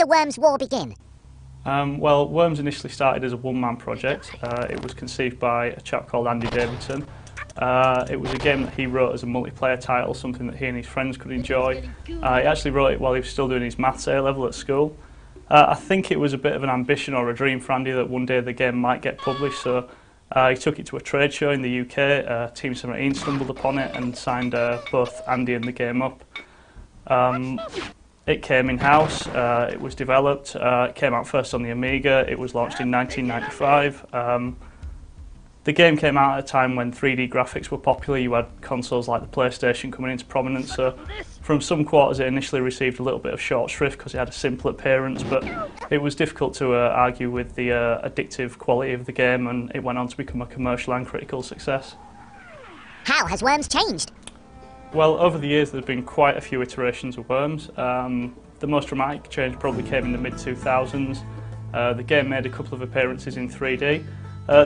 the Worms war begin? Well, Worms initially started as a one-man project. It was conceived by a chap called Andy Davidson. It was a game that he wrote as a multiplayer title, something that he and his friends could enjoy. He actually wrote it while he was still doing his maths A-level at school. I think it was a bit of an ambition or a dream for Andy that one day the game might get published, so he took it to a trade show in the UK. Team 17 stumbled upon it and signed both Andy and the game up. It came in-house, it was developed, it came out first on the Amiga, it was launched in 1995. The game came out at a time when 3D graphics were popular. You had consoles like the PlayStation coming into prominence, so from some quarters it initially received a little bit of short shrift because it had a simple appearance, but it was difficult to argue with the addictive quality of the game, and it went on to become a commercial and critical success. How has Worms changed? Well, over the years there's been quite a few iterations of Worms. The most dramatic change probably came in the mid-2000s. The game made a couple of appearances in 3D.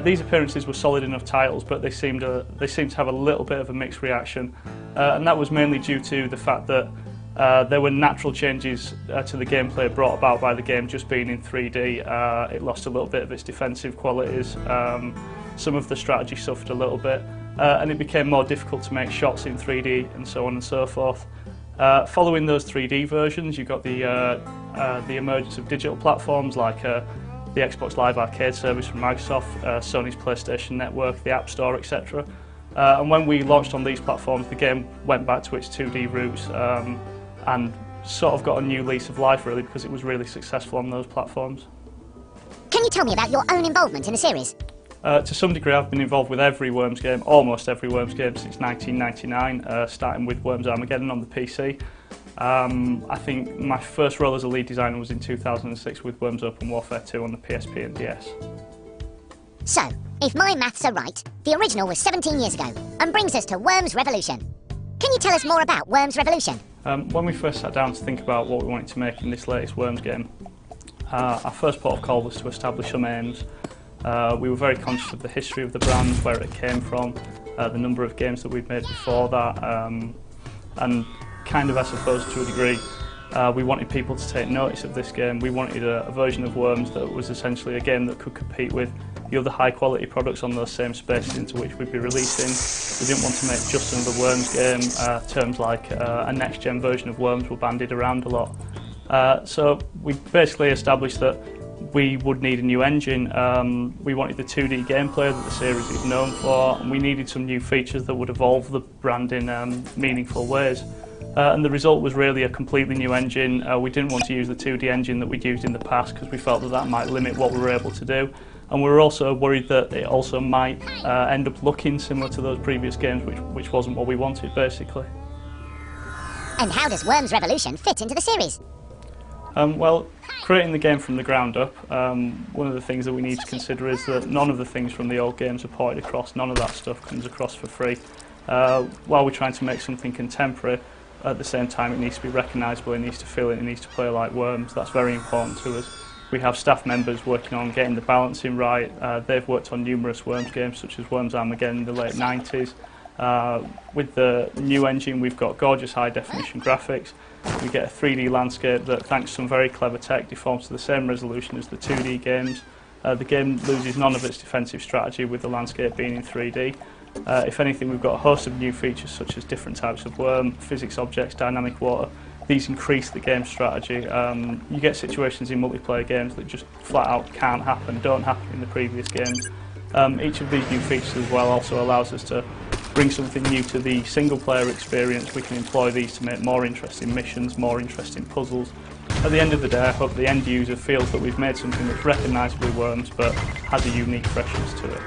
These appearances were solid enough titles, but they seemed to have a little bit of a mixed reaction, and that was mainly due to the fact that there were natural changes to the gameplay brought about by the game just being in 3D. It lost a little bit of its defensive qualities, some of the strategy suffered a little bit, and it became more difficult to make shots in 3D and so on and so forth. Following those 3D versions, you got the emergence of digital platforms like the Xbox Live Arcade service from Microsoft, Sony's PlayStation Network, the App Store, etc. And when we launched on these platforms, the game went back to its 2D roots and sort of got a new lease of life, really, because it was really successful on those platforms. Can you tell me about your own involvement in the series? To some degree, I've been involved with every Worms game, almost every Worms game, since 1999, starting with Worms Armageddon on the PC. I think my first role as a lead designer was in 2006 with Worms Open Warfare 2 on the PSP and DS. So, if my maths are right, the original was 17 years ago, and brings us to Worms Revolution. Can you tell us more about Worms Revolution? When we first sat down to think about what we wanted to make in this latest Worms game, our first port of call was to establish some aims. We were very conscious of the history of the brand, where it came from, the number of games that we'd made before that, and kind of, I suppose, to a degree, we wanted people to take notice of this game. We wanted a version of Worms that was essentially a game that could compete with the other high-quality products on those same spaces into which we'd be releasing. We didn't want to make just another Worms game. Terms like a next-gen version of Worms were bandied around a lot. So we basically established that we would need a new engine. We wanted the 2D gameplay that the series is known for, and we needed some new features that would evolve the brand in meaningful ways. And the result was really a completely new engine. We didn't want to use the 2D engine that we'd used in the past because we felt that that might limit what we were able to do. And we were also worried that it also might end up looking similar to those previous games, which wasn't what we wanted, basically. And how does Worms Revolution fit into the series? Well, creating the game from the ground up, one of the things that we need to consider is that none of the things from the old games are ported across. None of that stuff comes across for free. While we're trying to make something contemporary, at the same time it needs to be recognisable, it needs to feel it, it needs to play like Worms. That's very important to us. We have staff members working on getting the balancing right. They've worked on numerous Worms games such as Worms Armageddon in the late 90s. With the new engine we've got gorgeous high definition graphics. We get a 3D landscape that, thanks to some very clever tech, deforms to the same resolution as the 2D games. The game loses none of its defensive strategy with the landscape being in 3D. If anything, we've got a host of new features such as different types of worm, physics objects, dynamic water. These increase the game's strategy. You get situations in multiplayer games that just flat out can't happen, don't happen in the previous games. Each of these new features as well also allows us to bring something new to the single player experience. We can employ these to make more interesting missions, more interesting puzzles. At the end of the day, I hope the end user feels that we've made something that's recognisably Worms but has a unique freshness to it.